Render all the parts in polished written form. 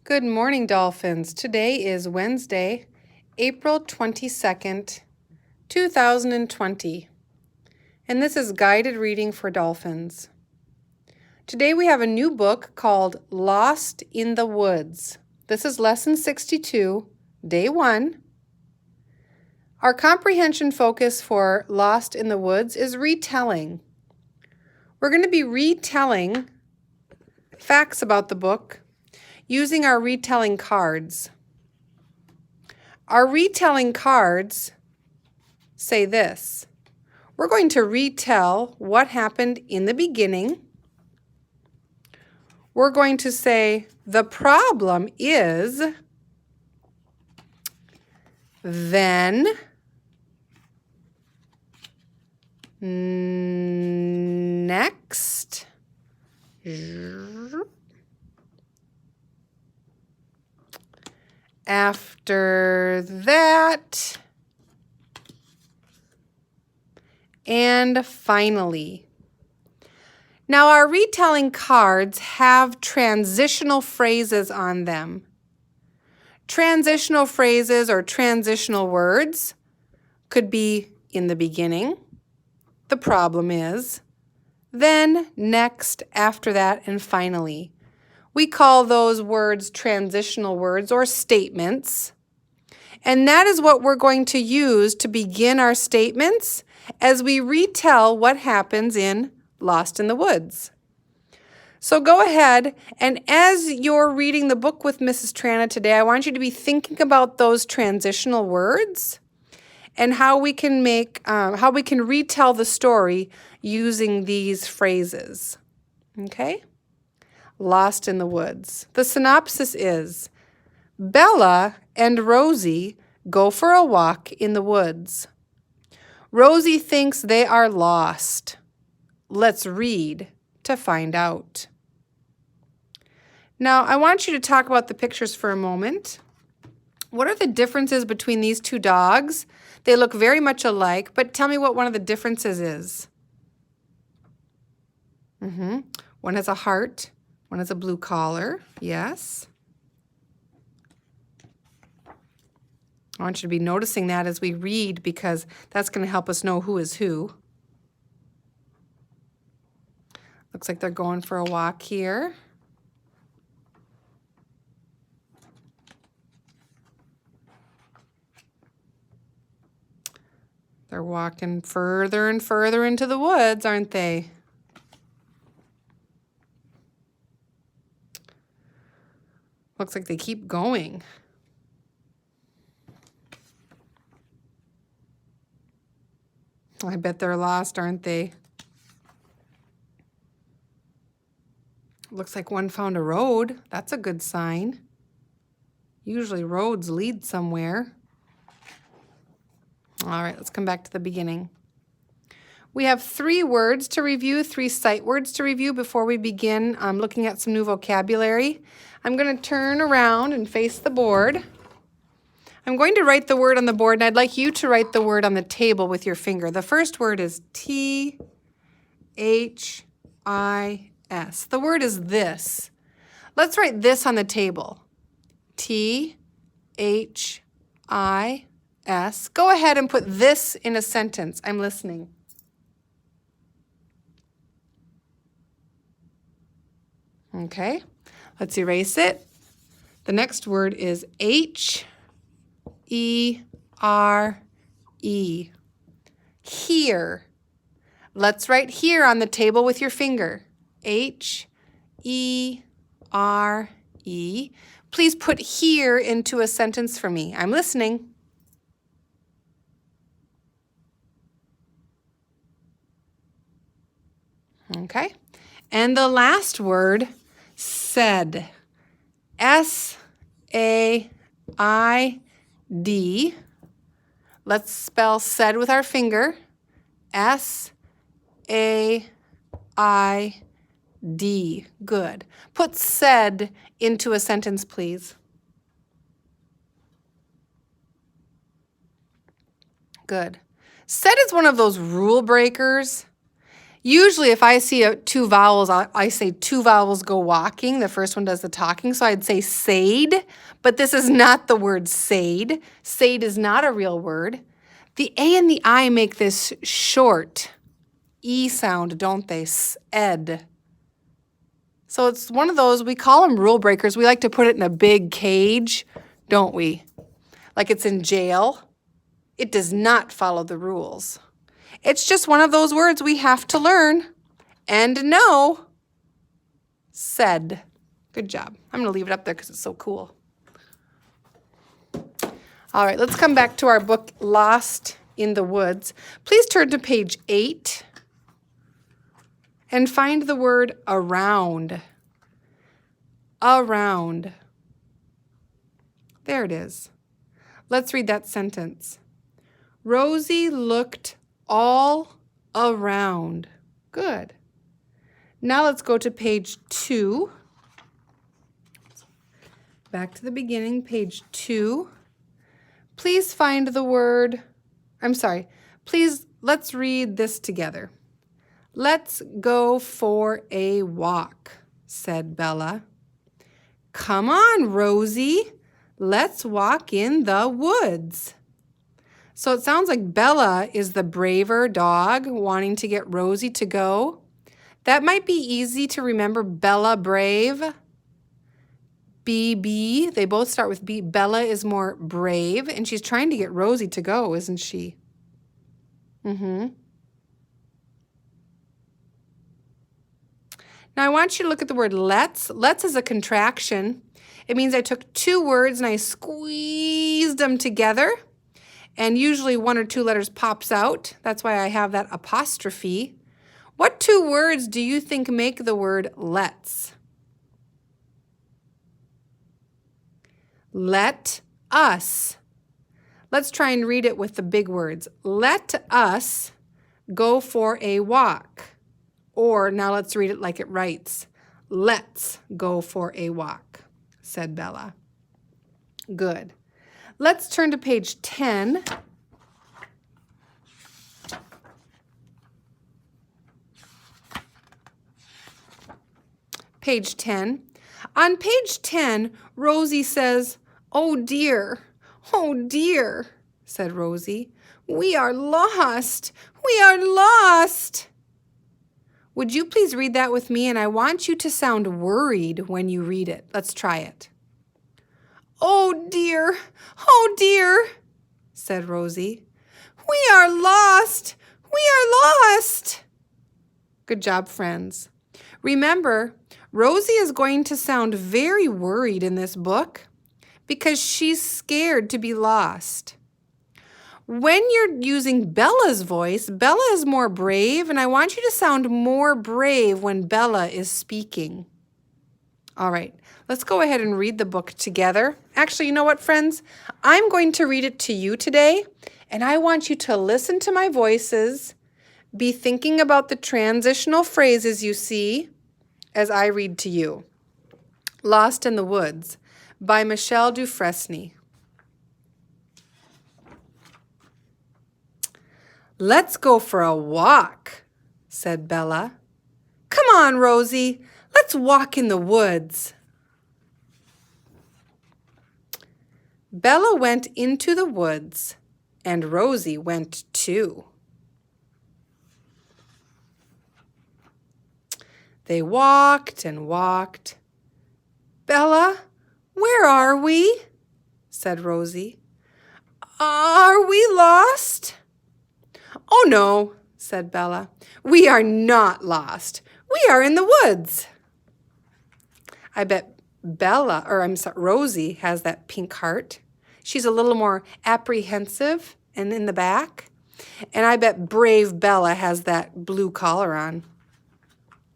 Good morning, Dolphins. Today is Wednesday, April 22nd, 2020, and this is Guided Reading for Dolphins. Today we have a new book called Lost in the Woods. This is Lesson 62, Day 1. Our comprehension focus for Lost in the Woods is retelling. We're going to be retelling facts about the book using our retelling cards. Our retelling cards say this. We're going to retell what happened in the beginning. We're going to say the problem is, then, next, after that, and finally. Now, our retelling cards have transitional phrases on them. Transitional phrases or transitional words could be in the beginning, the problem is, then, next, after that, and finally. We call those words transitional words or statements. And that is what we're going to use to begin our statements as we retell what happens in Lost in the Woods. So go ahead, and as you're reading the book with Mrs. Trana today, I want you to be thinking about those transitional words and how we can retell the story using these phrases. Okay? Lost in the Woods. The synopsis is, Bella and Rosie go for a walk in the woods. Rosie thinks they are lost. Let's read to find out. Now, I want you to talk about the pictures for a moment. What are the differences between these two dogs? They look very much alike, but tell me what one of the differences is. One has a heart. One has a blue collar, yes. I want you to be noticing that as we read because that's going to help us know who is who. Looks like they're going for a walk here. They're walking further and further into the woods, aren't they? Looks like they keep going. I bet they're lost, aren't they? Looks like one found a road. That's a good sign. Usually roads lead somewhere. All right, let's come back to the beginning. We have 3 words to review, 3 sight words to review before we begin looking at some new vocabulary. I'm going to turn around and face the board. I'm going to write the word on the board, and I'd like you to write the word on the table with your finger. The first word is T-H-I-S. The word is this. Let's write this on the table. T-H-I-S. Go ahead and put this in a sentence. I'm listening. Okay, let's erase it. The next word is H-E-R-E. Here. Let's write here on the table with your finger. H-E-R-E. Please put here into a sentence for me. I'm listening. Okay, and the last word, said. S-A-I-D. Let's spell said with our finger. S-A-I-D. Good. Put said into a sentence, please. Good. Said is one of those rule breakers. Usually if I see two vowels, I say two vowels go walking. The first one does the talking, so I'd say said, but this is not the word said. Said is not a real word. The A and the I make this short E sound, don't they? Ed. So it's one of those, we call them rule breakers. We like to put it in a big cage, don't we? Like it's in jail. It does not follow the rules. It's just one of those words we have to learn and know. Said. Good job. I'm going to leave it up there because it's so cool. All right, let's come back to our book, Lost in the Woods. Please turn to page 8 and find the word around. Around. There it is. Let's read that sentence. Rosie looked all around. Good. Now let's go to page 2. Back to the beginning, page 2. Please find the word, please, let's read this together. Let's go for a walk, said Bella. Come on, Rosie. Let's walk in the woods. So it sounds like Bella is the braver dog wanting to get Rosie to go. That might be easy to remember. Bella, brave. BB, they both start with B. Bella is more brave, and she's trying to get Rosie to go, isn't she? Now I want you to look at the word let's. Let's is a contraction. It means I took two words and I squeezed them together. And usually one or two letters pops out. That's why I have that apostrophe. What two words do you think make the word let's? Let us. Let's try and read it with the big words. Let us go for a walk. Or now let's read it like it writes. Let's go for a walk, said Bella. Good. Let's turn to page 10. Page 10. On page 10, Rosie says, "Oh dear, said Rosie. We are lost. We are lost." Would you please read that with me? And I want you to sound worried when you read it. Let's try it. Oh dear, said Rosie. We are lost. We are lost. Good job, friends. Remember, Rosie is going to sound very worried in this book because she's scared to be lost. When you're using Bella's voice, Bella is more brave, and I want you to sound more brave when Bella is speaking. All right, let's go ahead and read the book together. Actually, you know what, friends? I'm going to read it to you today, and I want you to listen to my voices, be thinking about the transitional phrases you see as I read to you. Lost in the Woods by Michelle Dufresne. Let's go for a walk, said Bella. Come on, Rosie, let's walk in the woods. Bella went into the woods, and Rosie went too. They walked and walked. Bella, where are we? Said Rosie. Are we lost? Oh no, said Bella. We are not lost. We are in the woods. I bet Rosie has that pink heart. She's a little more apprehensive and in the back. And I bet brave Bella has that blue collar on.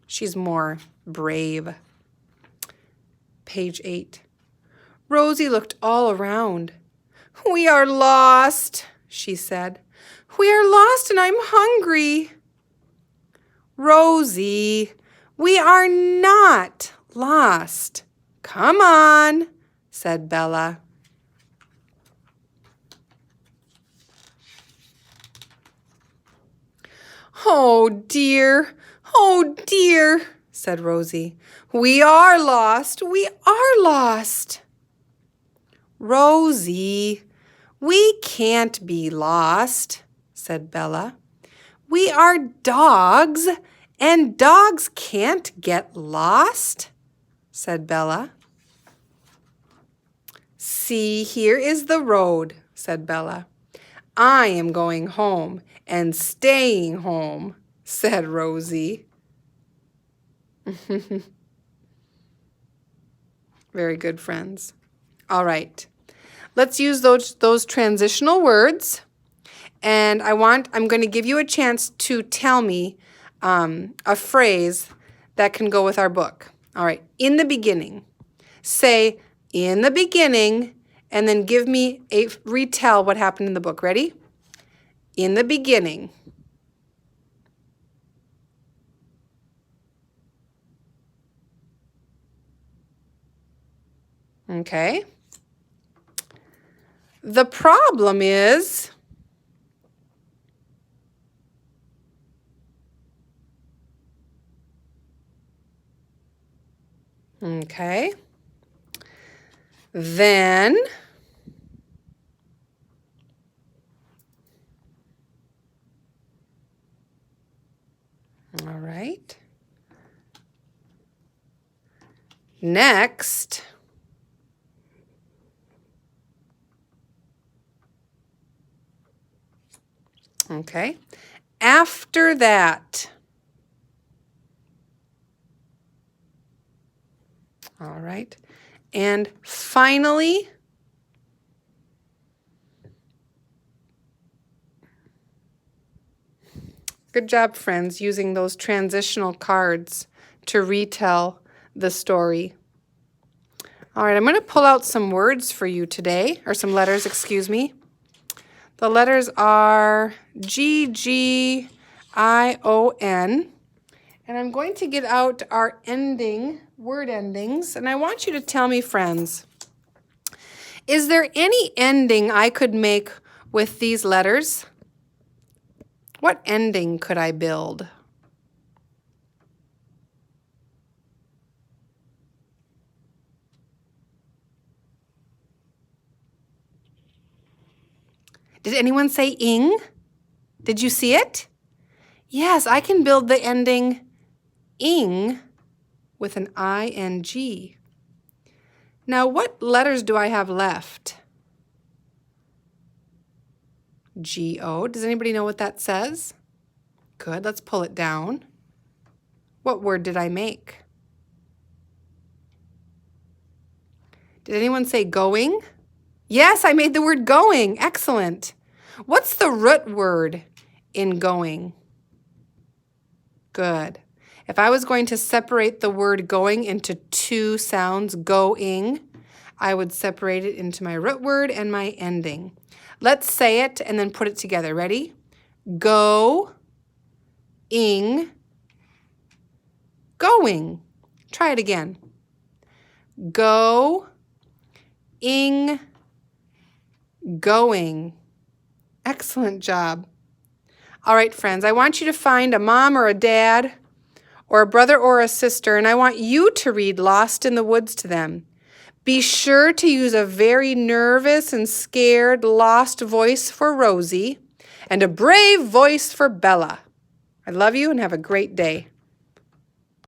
She's more brave. Page 8. Rosie looked all around. We are lost, she said. We are lost and I'm hungry. Rosie, we are not lost. Come on, said Bella. Oh dear, said Rosie. We are lost, we are lost. Rosie, we can't be lost, said Bella. We are dogs, and dogs can't get lost, said Bella. See, here is the road, said Bella. I am going home and staying home, said Rosie. Very good, friends. All right, let's use those transitional words. And I'm going to give you a chance to tell me a phrase that can go with our book. All right, in the beginning. Say, in the beginning, and then give me retell what happened in the book. Ready? In the beginning. Okay. The problem is, okay. Then, all right. Next, okay. After that, all right. And finally, good job, friends, using those transitional cards to retell the story. All right, I'm going to pull out some words for you today, or some letters, excuse me. The letters are G, G, I, O, N. And I'm going to get out our word endings, and I want you to tell me, friends, is there any ending I could make with these letters? What ending could I build? Did anyone say ing? Did you see it? Yes, I can build the ending ing with an ing. Now, what letters do I have left? G-O. Does anybody know what that says? Good, let's pull it down. What word did I make? Did anyone say going? Yes, I made the word going. Excellent. What's the root word in going? Good. If I was going to separate the word going into two sounds, going, I would separate it into my root word and my ending. Let's say it and then put it together. Ready? Go, ing, going. Try it again. Go, ing, going. Excellent job. All right, friends, I want you to find a mom or a dad or a brother or a sister, and I want you to read Lost in the Woods to them. Be sure to use a very nervous and scared, lost voice for Rosie and a brave voice for Bella. I love you and have a great day.